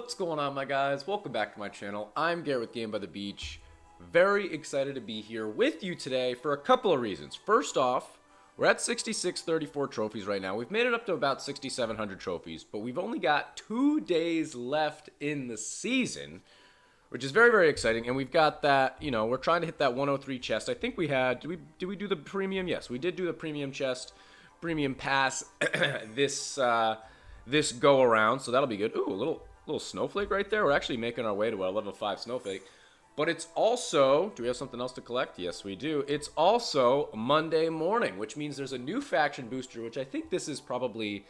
What's going on, my guys? Welcome back to my channel. I'm Garrett with Game by the Beach. Very excited to be here with you today for a couple of reasons. First off, we're at 6634 trophies right now. We've made it up to about 6,700 trophies, but we've only got 2 days left in the season, which is very, very exciting. And we've got that, we're trying to hit that 103 chest. I think we had, did we do the premium? Yes, we did do the premium chest, premium pass this go around, so that'll be good. Ooh, a little snowflake right there. We're actually making our way to our level 5 snowflake. But it's also, do we have something else to collect? Yes, we do. It's also Monday morning, which means there's a new faction booster, which I think this is probably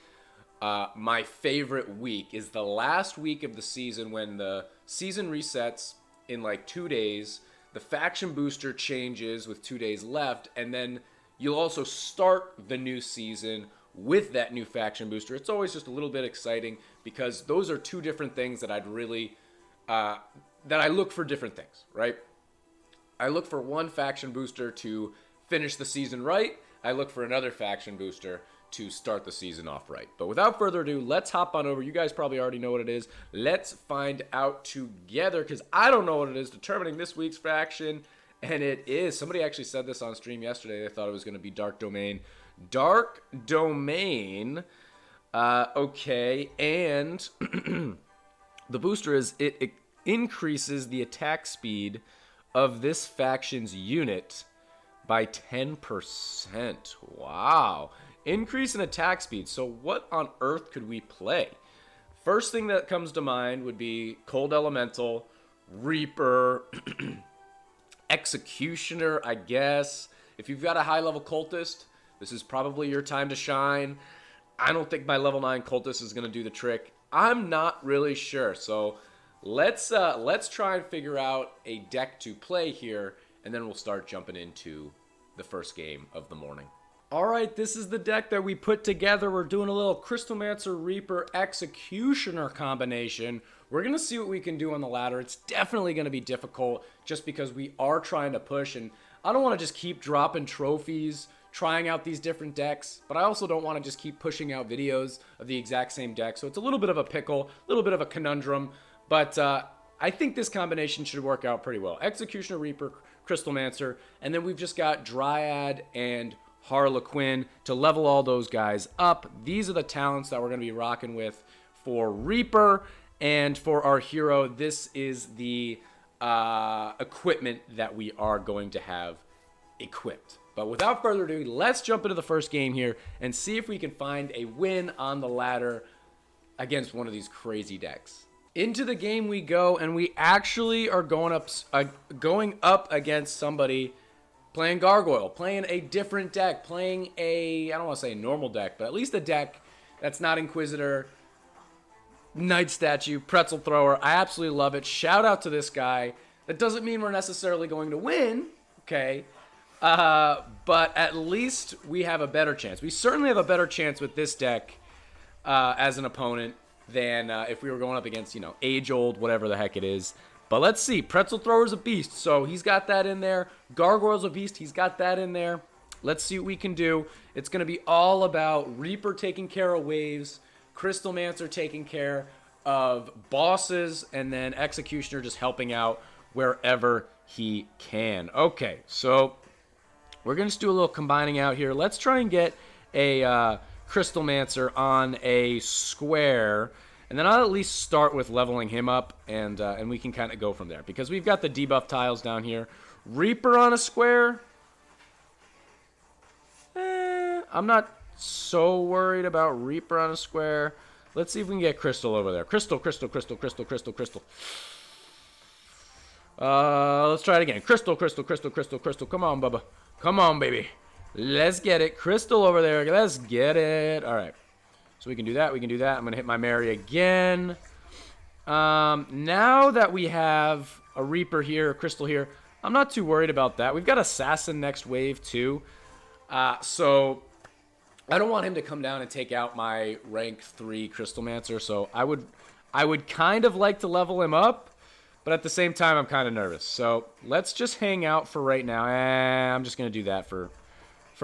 my favorite week, is the last week of the season when the season resets in like 2 days. The faction booster changes with 2 days left, and then you'll also start the new season with that new faction booster. It's always just a little bit exciting because those are two different things that I'd really, that I look for different things, right? I look for one faction booster to finish the season right. I look for another faction booster to start the season off right. But without further ado, let's hop on over. You guys probably already know what it is. Let's find out together because I don't know what it is determining this week's faction. And it is, somebody actually said this on stream yesterday. They thought it was going to be Dark Domain. Dark Domain, okay, and the booster is, it increases the attack speed of this faction's unit by 10%. Wow. Increase in attack speed. So what on earth could we play? First thing that comes to mind would be Cold Elemental, Reaper, Executioner, I guess. If you've got a high-level Cultist, this is probably your time to shine. I don't think my level 9 Cultist is going to do the trick. I'm not really sure. So let's try and figure out a deck to play here, and then we'll start jumping into the first game of the morning. All right, this is the deck that we put together. We're doing a little Crystalmancer Reaper Executioner combination. We're going to see what we can do on the ladder. It's definitely going to be difficult just because we are trying to push, and I don't want to just keep dropping trophies, trying out these different decks, but I also don't want to just keep pushing out videos of the exact same deck. So it's a little bit of a pickle, a little bit of a conundrum, but I think this combination should work out pretty well. Executioner, Reaper, Crystalmancer, and then we've just got Dryad and Harlequin to level all those guys up. These are the talents that we're going to be rocking with for Reaper, and for our hero, this is the equipment that we are going to have equipped. But without further ado, let's jump into the first game here and see if we can find a win on the ladder against one of these crazy decks. Into the game we go, and we actually are going up against somebody playing Gargoyle, playing a different deck, playing a, I don't want to say normal deck, but at least a deck that's not Inquisitor, Night Statue, Pretzel Thrower. I absolutely love it. Shout out to this guy. That doesn't mean we're necessarily going to win, okay? But at least we have a better chance. We certainly have a better chance with this deck as an opponent than if we were going up against, age-old, whatever the heck it is. But let's see. Pretzel Thrower's a beast, so he's got that in there. Gargoyle's a beast. He's got that in there. Let's see what we can do. It's going to be all about Reaper taking care of waves, Crystalmancer taking care of bosses, and then Executioner just helping out wherever he can. Okay, so we're going to do a little combining out here. Let's try and get a Crystalmancer on a square, and then I'll at least start with leveling him up, and we can kind of go from there. Because we've got the debuff tiles down here. Reaper on a square? I'm not so worried about Reaper on a square. Let's see if we can get Crystal over there. Crystal, Crystal, Crystal, Crystal, Crystal, Crystal. Let's try it again. Crystal, Crystal, Crystal, Crystal, Crystal. Come on, Bubba. Come on, baby. Let's get it. Crystal over there. Let's get it. All right. So we can do that. We can do that. I'm going to hit my Mary again. Now that we have a Reaper here, a Crystal here, I'm not too worried about that. We've got Assassin next wave, too. So I don't want him to come down and take out my rank 3 Crystalmancer. So I would kind of like to level him up. But at the same time, I'm kind of nervous. So let's just hang out for right now. I'm just going to do that for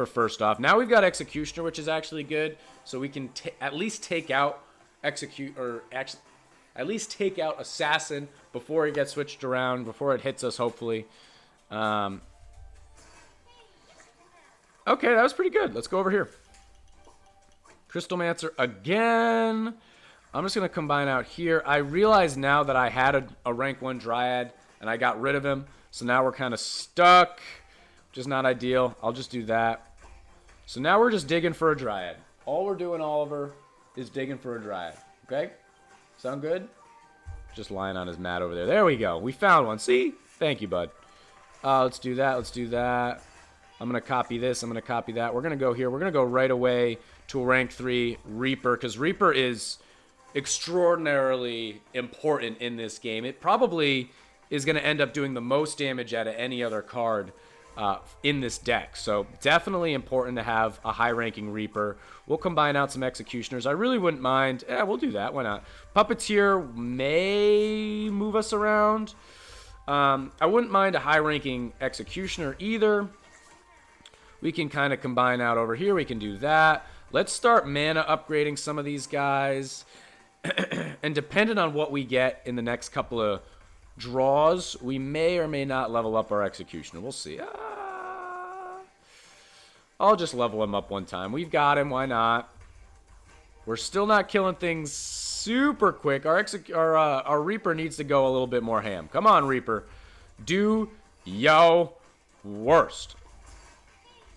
first off. Now we've got Executioner, which is actually good. So we can at least take out at least take out Assassin before it gets switched around, before it hits us, hopefully. Okay, that was pretty good. Let's go over here. Crystalmancer again. I'm just going to combine out here. I realize now that I had a rank 1 Dryad, and I got rid of him. So now we're kind of stuck, which is not ideal. I'll just do that. So now we're just digging for a Dryad. All we're doing, Oliver, is digging for a Dryad. Okay? Sound good? Just lying on his mat over there. There we go. We found one. See? Thank you, bud. Let's do that. Let's do that. I'm going to copy this. I'm going to copy that. We're going to go here. We're going to go right away to a rank 3 Reaper, because Reaper is extraordinarily important in this game. It probably is going to end up doing the most damage out of any other card in this deck. So definitely important to have a high-ranking Reaper. We'll combine out some Executioners. I really wouldn't mind. Yeah, we'll do that. Why not? Puppeteer may move us around. I wouldn't mind a high-ranking Executioner either. We can kind of combine out over here. We can do that. Let's start mana upgrading some of these guys. And depending on what we get in the next couple of draws, we may or may not level up our Executioner. We'll see. I'll just level him up one time. We've got him. Why not? We're still not killing things super quick. Our Reaper needs to go a little bit more ham. Come on, Reaper. Do yo worst.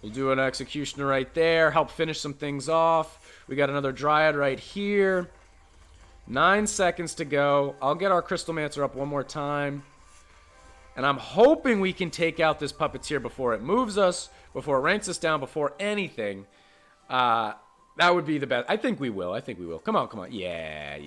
We'll do an Executioner right there. Help finish some things off. We got another Dryad right here. 9 seconds to go. I'll get our Crystalmancer up one more time. And I'm hoping we can take out this Puppeteer before it moves us, before it ranks us down, before anything. That would be the best. I think we will. I think we will. Come on, come on. Yeah.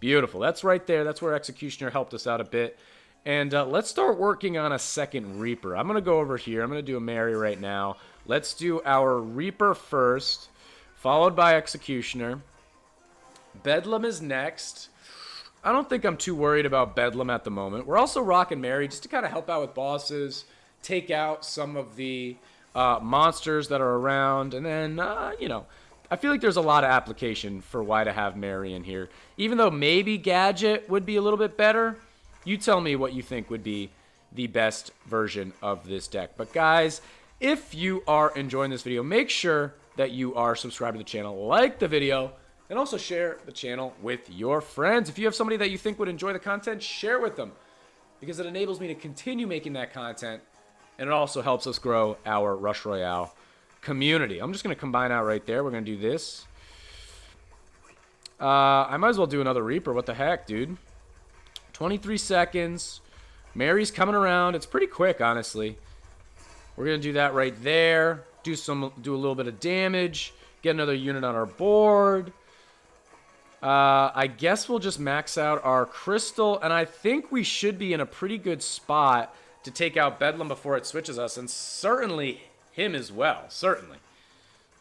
Beautiful. That's right there. That's where Executioner helped us out a bit. And let's start working on a second Reaper. I'm going to go over here. I'm going to do a Mary right now. Let's do our Reaper first, followed by Executioner. Bedlam is next. I don't think I'm too worried about Bedlam at the moment. We're also rocking Mary just to kind of help out with bosses, take out some of the monsters that are around, and then, you know, I feel like there's a lot of application for why to have Mary in here. Even though maybe Gadget would be a little bit better, you tell me what you think would be the best version of this deck. But guys, if you are enjoying this video, make sure that you are subscribed to the channel, like the video, and also share the channel with your friends. If you have somebody that you think would enjoy the content, share with them, because it enables me to continue making that content, and it also helps us grow our Rush Royale community. I'm just going to combine out right there. We're going to do this. I might as well do another Reaper. What the heck, dude? 23 seconds. Mary's coming around. It's pretty quick, honestly. We're going to do that right there. Do a little bit of damage. Get another unit on our board. I guess we'll just max out our Crystal, and I think we should be in a pretty good spot to take out Bedlam before it switches us, and certainly him as well, certainly.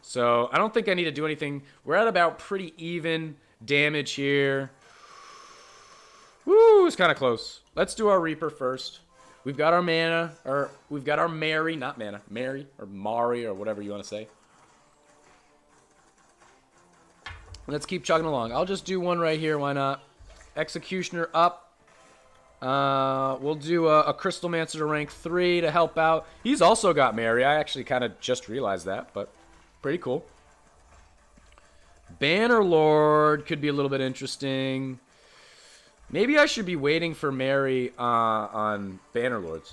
So I don't think I need to do anything. We're at about pretty even damage here. Woo, it's kind of close. Let's do our Reaper first. We've got our mana, or we've got our Mary, not mana, Mary, or Mari, or whatever you want to say. Let's keep chugging along. I'll just do one right here. Why not? Executioner up. We'll do a Crystalmancer to rank 3 to help out. He's also got Mary. I actually kind of just realized that, but pretty cool. Bannerlord could be a little bit interesting. Maybe I should be waiting for Mary on Bannerlords.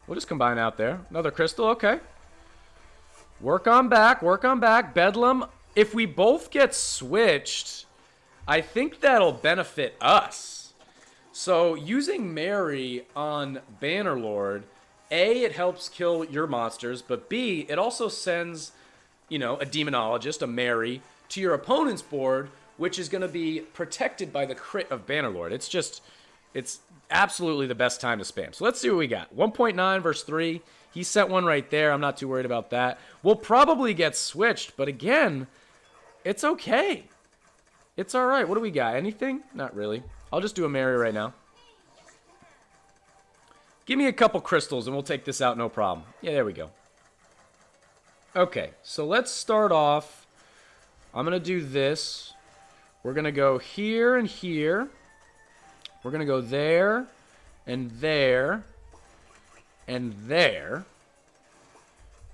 We'll just combine out there. Another Crystal, okay. Work on back, work on back. Bedlam, if we both get switched, I think that'll benefit us. So using Mary on Bannerlord, A, it helps kill your monsters, but B, it also sends, you know, a Demonologist, a Mary, to your opponent's board, which is going to be protected by the crit of Bannerlord. It's absolutely the best time to spam. So let's see what we got. 1.9 versus 3. He sent one right there. I'm not too worried about that. We'll probably get switched, but again, it's okay. It's all right. What do we got? Anything? Not really. I'll just do a Mary right now. Give me a couple crystals and we'll take this out, no problem. Yeah, there we go. Okay, so let's start off I'm going to do this. We're going to go here and here. We're going to go there and there and there.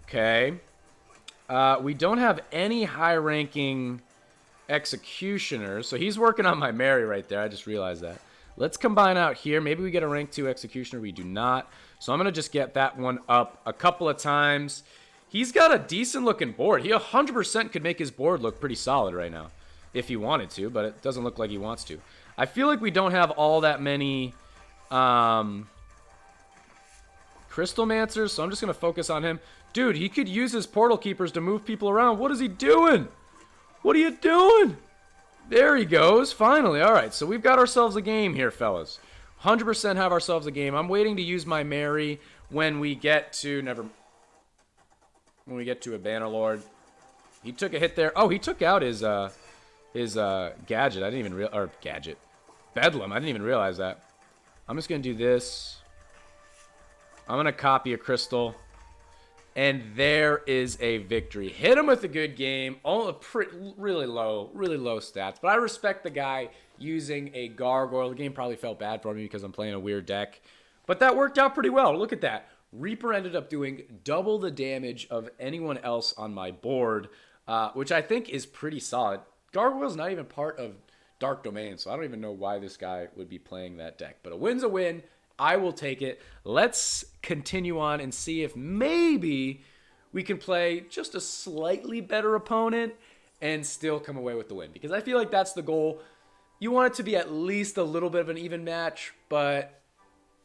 Okay. We don't have any high-ranking executioners, so he's working on my Mary right there. I just realized that. Let's combine out here. Maybe we get a rank 2 executioner. We do not. So I'm going to just get that one up a couple of times. He's got a decent-looking board. He 100% could make his board look pretty solid right now if he wanted to, but it doesn't look like he wants to. I feel like we don't have all that many Crystal Mancers, so I'm just going to focus on him. Dude, he could use his Portal Keepers to move people around. What is he doing? What are you doing? There he goes, finally. All right, so we've got ourselves a game here, fellas. 100% have ourselves a game. I'm waiting to use my Mary when we get to when we get to a Bannerlord. He took a hit there. Oh, he took out his gadget. I didn't even realize, or gadget. Bedlam. I didn't even realize that. I'm just going to do this. I'm going to copy a crystal. And there is a victory. Hit him with a good game. Really low stats. But I respect the guy using a gargoyle. The game probably felt bad for me because I'm playing a weird deck. But that worked out pretty well. Look at that. Reaper ended up doing double the damage of anyone else on my board, which I think is pretty solid. Gargoyle's not even part of Dark Domain, so I don't even know why this guy would be playing that deck. But a win's a win. I will take it. Let's continue on and see if maybe we can play just a slightly better opponent and still come away with the win. Because I feel like that's the goal. You want it to be at least a little bit of an even match, but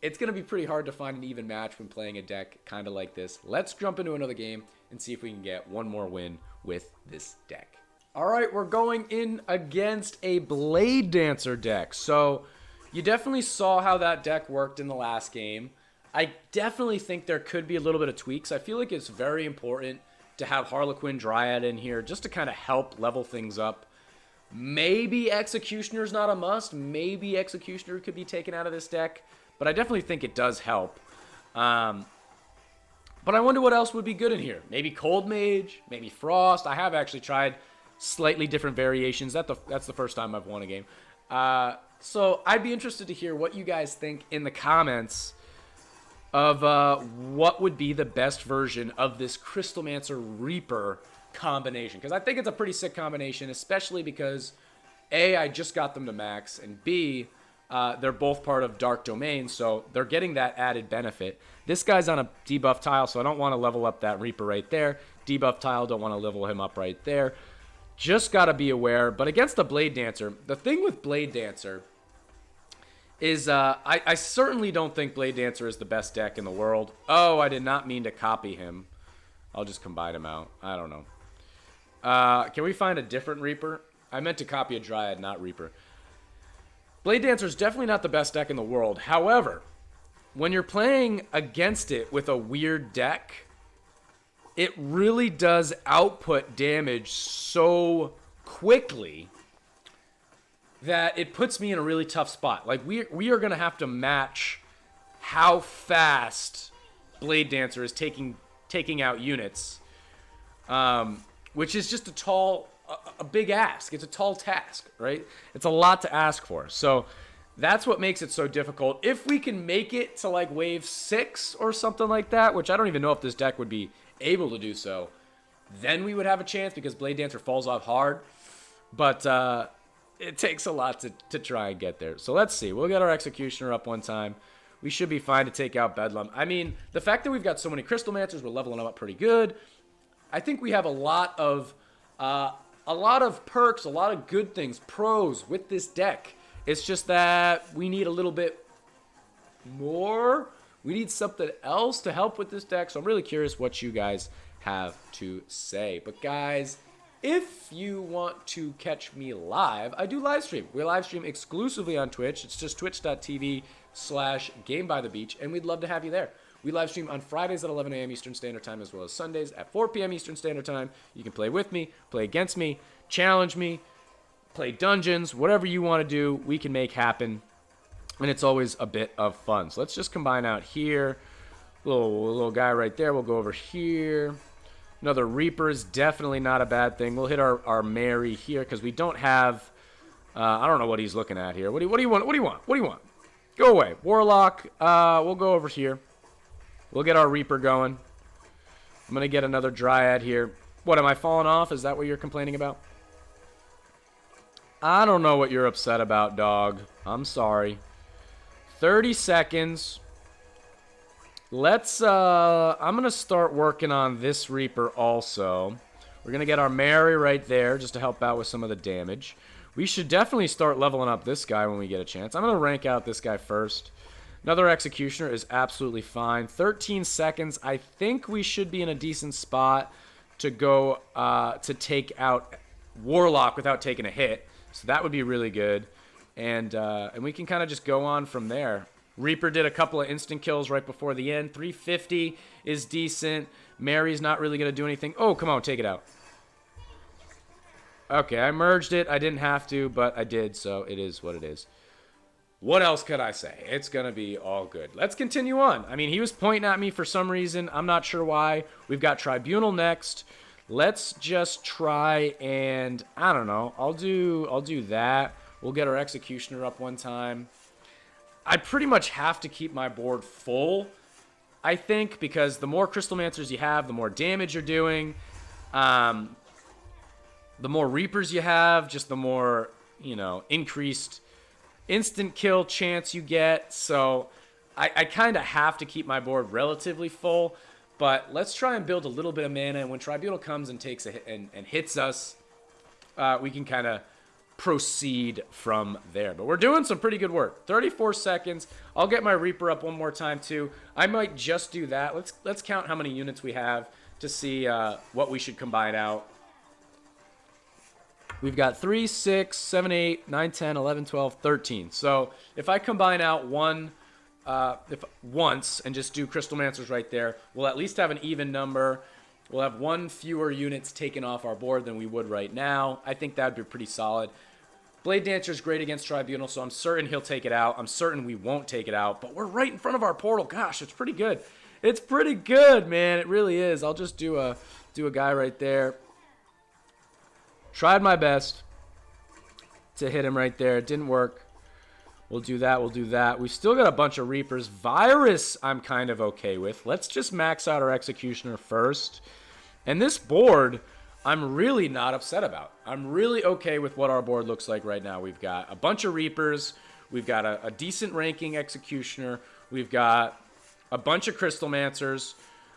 it's going to be pretty hard to find an even match when playing a deck kind of like this. Let's jump into another game and see if we can get one more win with this deck. All right, we're going in against a Blade Dancer deck. So you definitely saw how that deck worked in the last game. I definitely think there could be a little bit of tweaks. I feel like it's very important to have Harlequin Dryad in here just to kind of help level things up. Maybe Executioner's not a must. Maybe Executioner could be taken out of this deck. But I definitely think it does help. But I wonder what else would be good in here. Maybe Cold Mage, maybe Frost. I have actually tried slightly different variations. That's the first time I've won a game. So I'd be interested to hear what you guys think in the comments of what would be the best version of this Crystalmancer Reaper combination. Because I think it's a pretty sick combination, especially because A, I just got them to max, and B, they're both part of Dark Domain, so they're getting that added benefit. This guy's on a debuff tile, so I don't want to level up that Reaper right there. Debuff tile, don't want to level him up right there. Just got to be aware. But against the Blade Dancer, the thing with Blade Dancer is I certainly don't think Blade Dancer is the best deck in the world. Oh, I did not mean to copy him. I'll just combine him out. I don't know. Can we find a different Reaper? I meant to copy a Dryad, not Reaper. Blade Dancer is definitely not the best deck in the world. However, when you're playing against it with a weird deck, it really does output damage so quickly that it puts me in a really tough spot. Like, we are going to have to match how fast Blade Dancer is taking out units, which is just a big ask. It's a tall task, right? It's a lot to ask for. So that's what makes it so difficult. If we can make it to like wave 6 or something like that, which I don't even know if this deck would be able to do so, then we would have a chance because Blade Dancer falls off hard. But it takes a lot to try and get there. So let's see. We'll get our Executioner up one time. We should be fine to take out Bedlam. I mean, the fact that we've got so many Crystal Mancers, we're leveling them up pretty good. I think we have a lot of perks, a lot of good things, pros with this deck. It's just that we need a little bit more. We need something else to help with this deck. So I'm really curious what you guys have to say. But guys, if you want to catch me live, I do live stream. We live stream exclusively on Twitch. It's just twitch.tv/GameByTheBeach, and we'd love to have you there. We live stream on Fridays at 11 a.m. Eastern Standard Time, as well as Sundays at 4 p.m. Eastern Standard Time. You can play with me, play against me, challenge me, play dungeons, whatever you want to do, we can make happen. And it's always a bit of fun. So let's just combine out here. Little guy right there. We'll go over here. Another Reaper is definitely not a bad thing. We'll hit our Mary here because we don't have... I don't know what he's looking at here. What do you want? What do you want? What do you want? Go away. Warlock, we'll go over here. We'll get our Reaper going. I'm going to get another Dryad here. What, am I falling off? Is that what you're complaining about? I don't know what you're upset about, dog. I'm sorry. 30 seconds. Let's, I'm going to start working on this Reaper also. We're going to get our Mary right there just to help out with some of the damage. We should definitely start leveling up this guy when we get a chance. I'm going to rank out this guy first. Another Executioner is absolutely fine. 13 seconds. I think we should be in a decent spot to go to take out Warlock without taking a hit. So that would be really good. And we can kind of just go on from there. Reaper did a couple of instant kills right before the end. 350 is decent. Mary's not really going to do anything. Oh, come on, take it out. Okay, I merged it. I didn't have to, but I did, so it is what it is. What else could I say? It's going to be all good. Let's continue on. I mean, he was pointing at me for some reason. I'm not sure why. We've got Tribunal next. Let's just try and, I don't know. I'll do that. We'll get our Executioner up one time. I pretty much have to keep my board full, I think, because the more Crystalmancers you have, the more damage you're doing. The more Reapers you have, just the more, you know, increased instant kill chance you get. So I kind of have to keep my board relatively full. But let's try and build a little bit of mana. And when Tribunal comes and takes a hit and hits us, we can kind of proceed from there. But we're doing some pretty good work. 34 seconds. I'll get my Reaper up one more time too. I might just do that. Let's count how many units we have to see what we should combine out. We've got 3, 6, 7, 8, 9, 10, 11, 12, 13. So if I combine out once and just do Crystalmancers right there, we'll at least have an even number. We'll have one fewer units taken off our board than we would right now. I think that would be pretty solid. Blade Dancer is great against Tribunal, so I'm certain he'll take it out. I'm certain we won't take it out, but we're right in front of our portal. Gosh, it's pretty good. It's pretty good, man. It really is. I'll just do a guy right there. Tried my best to hit him right there. It didn't work. We'll do that. We'll do that. We've still got a bunch of Reapers. Virus, I'm kind of okay with. Let's just max out our Executioner first. And this board, I'm really not upset about. I'm really okay with what our board looks like right now. We've got a bunch of Reapers. We've got a decent ranking Executioner. We've got a bunch of Crystalmancers.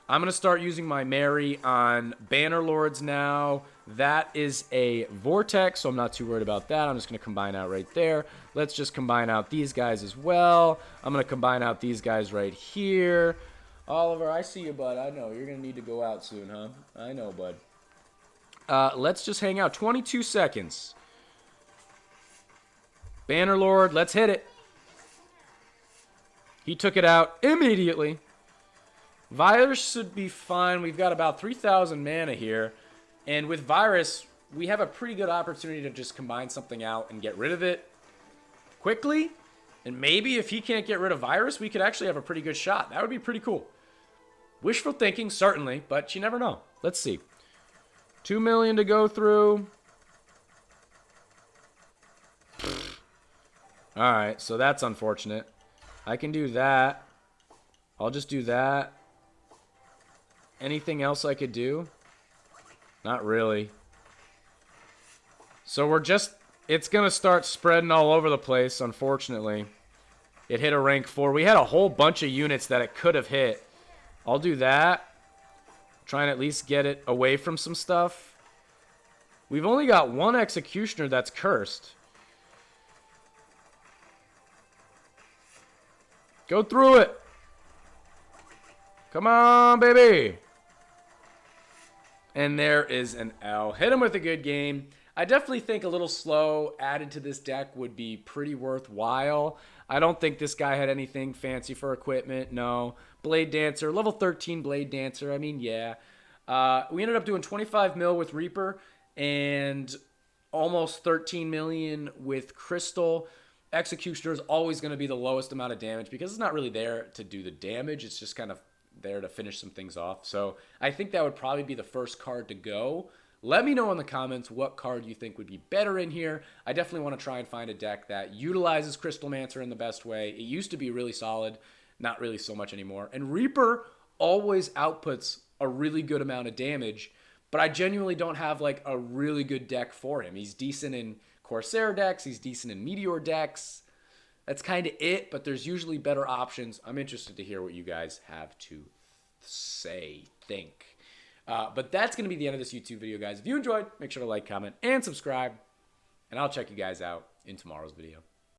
I'm going to start using my Mary on Bannerlords now. That is a Vortex, so I'm not too worried about that. I'm just going to combine out right there. Let's just combine out these guys as well. I'm going to combine out these guys right here. Oliver, I see you, bud. I know. You're going to need to go out soon, huh? I know, bud. Let's just hang out. 22 seconds. Bannerlord, let's hit it. He took it out immediately. Virus should be fine. We've got about 3,000 mana here. And with Virus, we have a pretty good opportunity to just combine something out and get rid of it quickly. And maybe if he can't get rid of Virus, we could actually have a pretty good shot. That would be pretty cool. Wishful thinking, certainly, but you never know. Let's see. 2 million to go through. Alright, so that's unfortunate. I can do that. I'll just do that. Anything else I could do? Not really. So we're just... It's going to start spreading all over the place, unfortunately. It hit a rank 4. We had a whole bunch of units that it could have hit. I'll do that. Try and at least get it away from some stuff. We've only got one Executioner that's cursed. Go through it. Come on, baby. And there is an L. Hit him with a good game. I definitely think a little slow added to this deck would be pretty worthwhile. I don't think this guy had anything fancy for equipment. No. Blade Dancer. Level 13 Blade Dancer. I mean, yeah. We ended up doing 25 mil with Reaper and almost 13 million with Crystal. Executioner is always going to be the lowest amount of damage because it's not really there to do the damage. It's just kind of there to finish some things off. So I think that would probably be the first card to go. Let me know in the comments what card you think would be better in here. I definitely want to try and find a deck that utilizes Crystal Mancer in the best way. It used to be really solid, not really so much anymore. And Reaper always outputs a really good amount of damage, but I genuinely don't have like a really good deck for him. He's decent in Corsair decks. He's decent in Meteor decks. That's kind of it, but there's usually better options. I'm interested to hear what you guys have to think. But that's going to be the end of this YouTube video, guys. If you enjoyed, make sure to like, comment, and subscribe. And I'll check you guys out in tomorrow's video.